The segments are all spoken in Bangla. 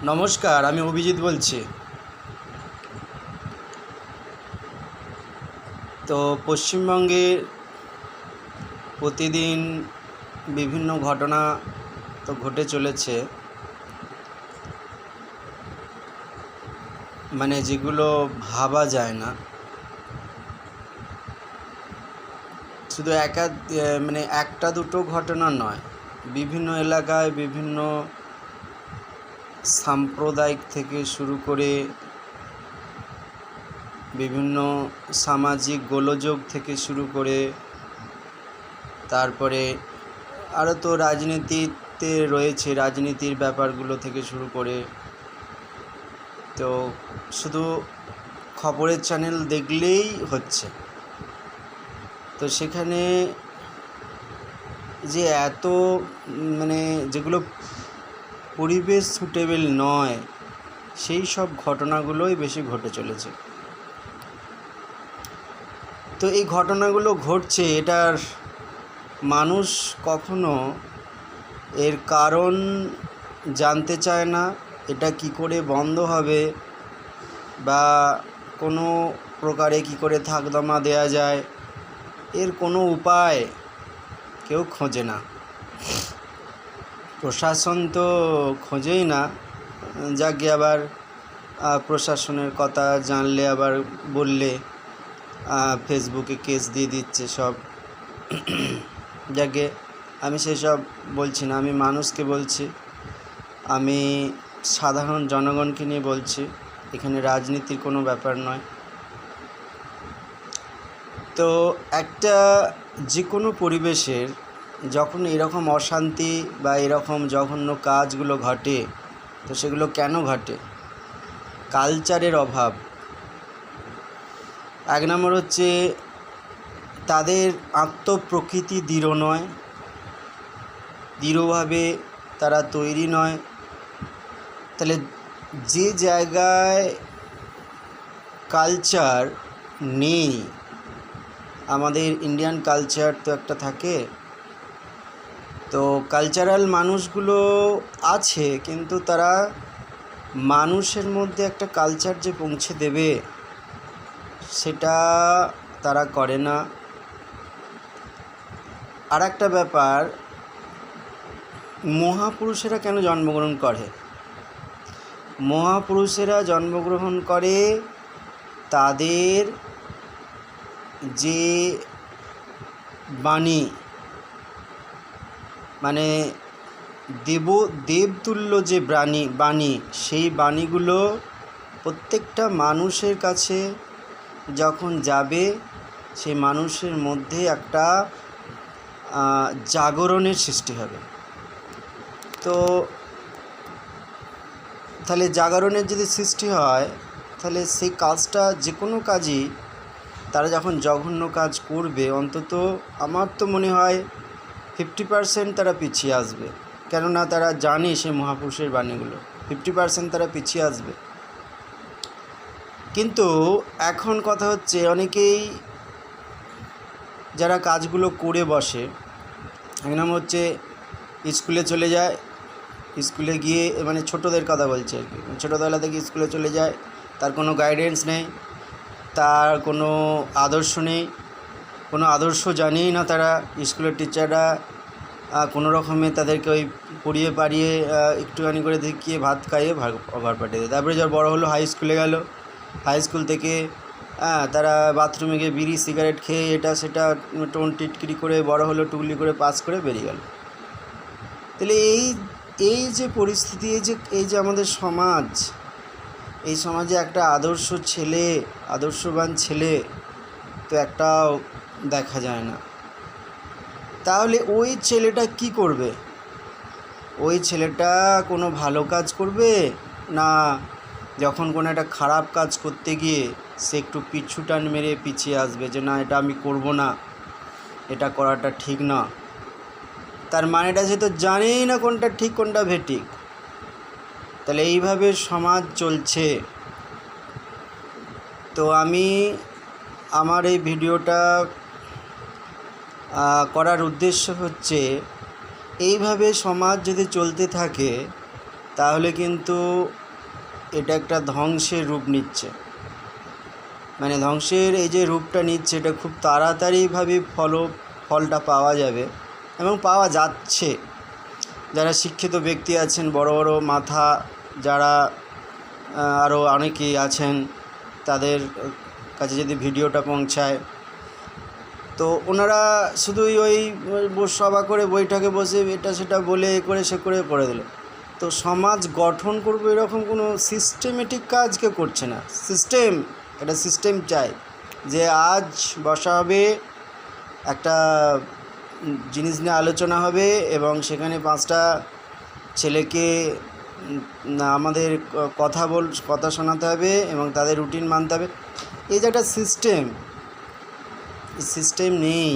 নমস্কার, আমি অভিজিৎ বলছি। তো পশ্চিমবঙ্গে প্রতিদিন বিভিন্ন ঘটনা তো ঘটে চলেছে, মানে যেগুলো ভাবা যায় না। শুধু একটা দুটো ঘটনা নয়, বিভিন্ন এলাকায় বিভিন্ন সাম্প্রদায়িক থেকে শুরু করে বিভিন্ন সামাজিক গোলযোগ থেকে শুরু করে তারপরে আরও তো রাজনীতিতে রয়েছে, রাজনীতির ব্যাপারগুলো থেকে শুরু করে তো শুধু খবরের চ্যানেল দেখলেই হচ্ছে। তো সেখানে যে এত যেগুলো পরিবেশ সুটেবল নয়, সেই সব ঘটনাগুলোই বেশি ঘটে চলেছে। তো এই ঘটনাগুলো ঘটছে, এটার মানুষ কখনো এর কারণ জানতে চায় না। এটা কি করে বন্ধ হবে বা কোনো প্রকারে কি করে থাকদমা দেয়া যায়, এর কোনো উপায় কেউ খোঁজে না। প্রশাসন তো খোঁজেই না, যাকে আবার প্রশাসনের কথা জানলে আবার বললে ফেসবুকে কেস দিয়ে দিচ্ছে সব। যাকে আমি সেসব বলছি না, আমি মানুষকে বলছি, আমি সাধারণ জনগণকে নিয়ে বলছি। এখানে রাজনীতির কোনো ব্যাপার নয়। তো একটা যে কোনো পরিবেশের যখন এরকম অশান্তি বা এরকম জঘন্য কাজগুলো ঘটে, তো সেগুলো কেন ঘটে? কালচারের অভাব। এক নম্বর হচ্ছে তাদের আত্মপ্রকৃতি দৃঢ় নয়, দৃঢ়ভাবে তারা তৈরি নয়। তাহলে যে জায়গায় কালচার নেই, আমাদের ইন্ডিয়ান কালচার তো একটা থাকে, তো কালচারাল মানুষগুলো আছে, কিন্তু তারা মানুষের মধ্যে একটা কালচার যে পৌঁছে দেবে সেটা তারা করে না। আর একটা ব্যাপার, মহাপুরুষেরা কেন জন্মগ্রহণ করে? মহাপুরুষেরা জন্মগ্রহণ করে তাদের যে বাণী, দেবতুল্য যে বাণী, সেই বাণীগুলো প্রত্যেকটা মানুষের কাছে যখন যাবে, সেই মানুষের মধ্যে একটা জাগরণের সৃষ্টি হবে। তো তাহলে জাগরণের যদি সৃষ্টি হয়, তাহলে সেই কাজটা, যে কোনো কাজই তারা যখন জঘন্য কাজ করবে, অন্তত আমার তো মনে হয় 50% তারা পিছিয়ে আসবে। কেননা তারা জানে সেই মহাপুরুষের বাণীগুলো, 50% তারা পিছিয়ে আসবে। কিন্তু এখন কথা হচ্ছে, অনেকেই যারা কাজগুলো করে বসে, এক নাম হচ্ছে স্কুলে চলে যায়, স্কুলে গিয়ে ছোটোদের কথা বলছে আর কি, ছোটোবেলা থেকে স্কুলে চলে যায়, তার কোনো গাইডেন্স নেই, তার কোনো আদর্শ নেই, কোনো আদর্শ জানেই না তারা। স্কুলের টিচাররা কোনো রকমে তাদেরকে ওই পড়িয়ে পাড়িয়ে একটুখানি করে দেখিয়ে ভাত খাইয়ে ঘর পাঠিয়ে দেয়। তারপরে যার বড় হলো, হাই স্কুলে গেল, হাই স্কুল থেকে তারা বাথরুমে গিয়ে বিড়ি সিগারেট খেয়ে এটা সেটা টোন টিটকিরি করে বড় হলো, টুকলি করে পাস করে বেরিয়ে গেল। তাহলে এই যে পরিস্থিতি, এই যে আমাদের সমাজ, এই সমাজে একটা আদর্শবান ছেলে তো একটাও দেখা যায় না। তাহলে ওই ছেলেটা কি করবে? ওই ছেলেটা কোনো ভালো কাজ করবে না, যখন কোনো একটা খারাপ কাজ করতে গিয়ে সে একটু পিছুটান মেরে পিছিয়ে আসবে যে না, এটা আমি করব না, এটা করাটা ঠিক না। তার মানেটা সে তো জানেই না কোনটা ঠিক কোনটা বেঠিক। তাহলে এইভাবে সমাজ চলছে। তো আমি আমার এই ভিডিওটা করার উদ্দেশ্য হচ্ছে, এইভাবে সমাজ যদি চলতে থাকে তাহলে কিন্তু এটা একটা ধ্বংসের রূপ নিচ্ছে। মানে ধ্বংসের এই যে রূপটা নিচ্ছে, এটা খুব তাড়াতাড়িভাবে ফলটা পাওয়া যাবে এবং পাওয়া যাচ্ছে। যারা শিক্ষিত ব্যক্তি আছেন, বড় বড় মাথা যারা আরও অনেকেই আছেন, তাদের কাছে যদি ভিডিওটা পৌঁছায়, তো ওনারা শুধুই ওই সভা করে বৈঠকে বসে এটা সেটা বলে সে করে দিল। তো সমাজ গঠন করবে এরকম কোনো সিস্টেমেটিক কাজ কেউ করছে না। একটা সিস্টেম চাই যে আজ বসা হবে, একটা জিনিস নিয়ে আলোচনা হবে এবং সেখানে 5টা ছেলেকে আমাদের কথা শোনাতে হবে এবং তাদের রুটিন মানতে হবে। এই যে একটা সিস্টেম নেই,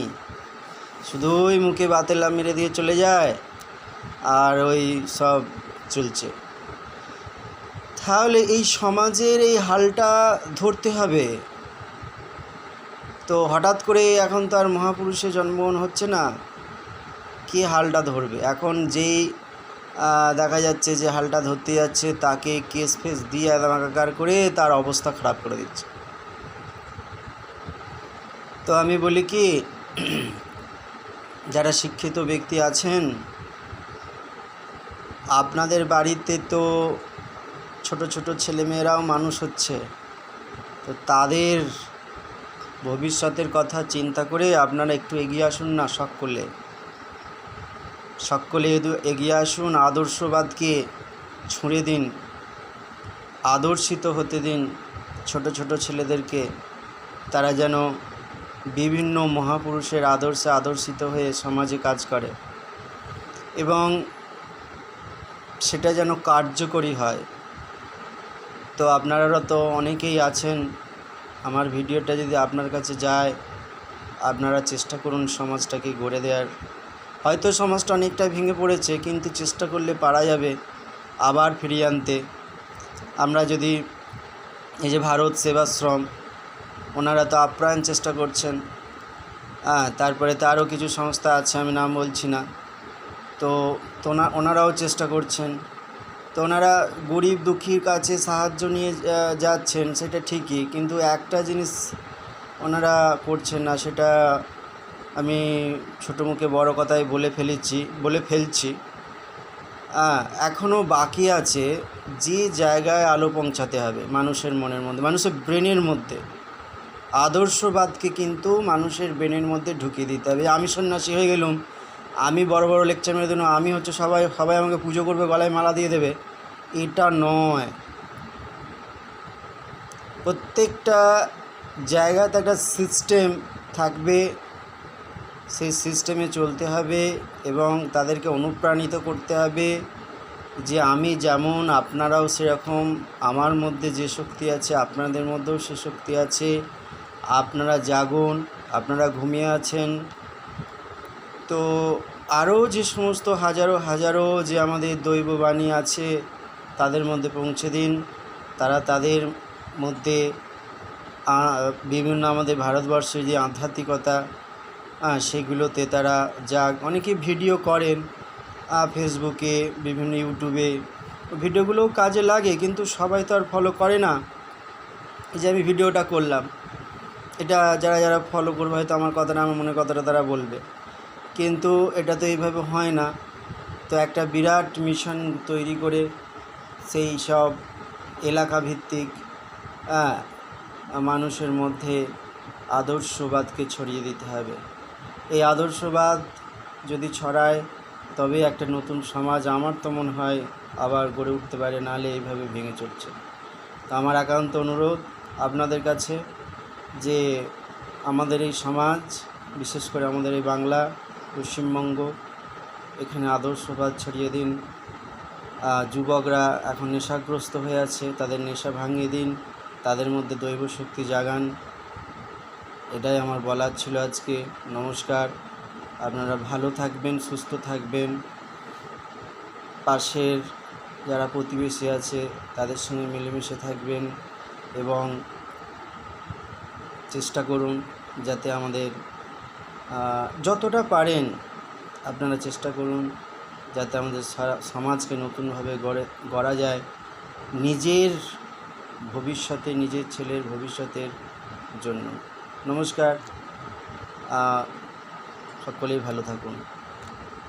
শুধুই মুখে বাতেলা মেরে দিয়ে চলে যায় আর ওই সব চলছে। তাহলে এই সমাজের এই হালটা ধরতে হবে। তো হঠাৎ করে এখন তো আর মহাপুরুষের জন্মগ্রহণ হচ্ছে না, কে হালটা ধরবে? এখন যেই দেখা যাচ্ছে যে হালটা ধরতে যাচ্ছে, তাকে কেস ফেস দিয়ে একাকার করে তার অবস্থা খারাপ করে দিচ্ছে। তো আমি বলি কি, যারা শিক্ষিত ব্যক্তি আছেন, আপনাদের বাড়িতে তো ছোট ছোট ছেলেমেয়েরাও মানুষ হচ্ছে, তো তাদের ভবিষ্যতের কথা চিন্তা করে আপনারা একটু এগিয়ে আসুন না। সকলে এগিয়ে আসুন, আদর্শবাদকে ছুঁড়ে দিন, আদর্শিত হতে দিন ছোট ছোট ছেলেদেরকে। তারা যেন বিভিন্ন মহাপুরুষের আদর্শে আদর্শিত হয়ে সমাজে কাজ করে এবং সেটা যেন কার্যকরী হয়। তো আপনারা তো অনেকেই আছেন, আমার ভিডিওটা যদি আপনার কাছে যায়, আপনারা চেষ্টা করুন সমাজটাকে গড়ে দেওয়ার। হয়তো সমাজটা অনেকটা ভেঙে পড়েছে, কিন্তু চেষ্টা করলে পারা যাবে আবার ফিরিয়ে আনতে। আমরা যদি এই যে ভারত সেবাশ্রম, ওনারা তো আপ্রাণ চেষ্টা করছেন। তারপরে তো আরও কিছু সংস্থা আছে, আমি নাম বলছি না। তো ওনারাও চেষ্টা করছেন। তো ওনারা গরিব দুঃখীর কাছে সাহায্য নিয়ে যাচ্ছেন, সেটা ঠিকই, কিন্তু একটা জিনিস ওনারা করছেন না, সেটা আমি ছোটো মুখে বড় কথায় বলে ফেলছি। এখনও বাকি আছে যে জায়গায় আলো পৌঁছাতে হবে মানুষের মনের মধ্যে, মানুষের ব্রেনের মধ্যে। আদর্শবাদকে কিন্তু মানুষের ব্রেনের মধ্যে ঢুকিয়ে দিতে হবে। আমি সন্ন্যাসী হয়ে গেলাম, আমি বড় বড় লেকচার মেরে দিলাম, আমি হচ্ছে সবাই আমাকে পুজো করবে, গলায় মালা দিয়ে দেবে, এটা নয়। প্রত্যেকটা জায়গাতে একটা সিস্টেম থাকবে, সেই সিস্টেমে চলতে হবে এবং তাদেরকে অনুপ্রাণিত করতে হবে যে আমি যেমন আপনারাও সেরকম, আমার মধ্যে যে শক্তি আছে আপনাদের মধ্যেও সে শক্তি আছে, আপনারা জাগুন, আপনারা ঘুমিয়ে আছেন। তো আরও যে সমস্ত হাজারো যে আমাদের দৈববাণী আছে, তাদের মধ্যে পৌঁছে দিন। তাদের মধ্যে বিভিন্ন আমাদের ভারতবর্ষের যে আধ্যাত্মিকতা, সেগুলোতে তারা অনেকে ভিডিও করেন ফেসবুকে, বিভিন্ন ইউটিউবে, ভিডিওগুলোও কাজে লাগে, কিন্তু সবাই তো আর ফলো করে না। এই যে আমি ভিডিওটা করলাম, এটা যারা ফলো করবে হয়তো আমার মনের কথাটা তারা বলবে, কিন্তু এটা তো এইভাবে হয় না। তো একটা বিরাট মিশন তৈরি করে সেই সব এলাকা ভিত্তিক মানুষের মধ্যে আদর্শবাদকে ছড়িয়ে দিতে হবে। এই আদর্শবাদ যদি ছড়ায়, তবে একটা নতুন সমাজ আমার তো মনে হয় আবার গড়ে উঠতে পারে, নাহলে এইভাবে ভেঙে চলছে। তো আমার একান্ত অনুরোধ আপনাদের কাছে যে আমাদের এই সমাজ, বিশেষ করে আমাদের এই বাংলা, পশ্চিমবঙ্গ, এখানে আদর্শবাদ ছড়িয়ে দিন। যুবকরা এখন নেশাগ্রস্ত হয়ে আছে, তাদের নেশা ভাঙিয়ে দিন, তাদের মধ্যে দৈব শক্তি জাগান। এটাই আমার বলার ছিল আজকে। নমস্কার, আপনারা ভালো থাকবেন, সুস্থ থাকবেন, পাশের যারা প্রতিবেশী আছে তাদের সঙ্গে মিলেমিশে থাকবেন এবং চেষ্টা করুন যাতে আমাদের যতটা পারেন আপনারা চেষ্টা করুন যাতে আমাদের সারা সমাজকে নতুনভাবে গড়া যায়, নিজের ভবিষ্যতে, নিজের ছেলের ভবিষ্যতের জন্য। নমস্কার, সকলেই ভালো থাকুন।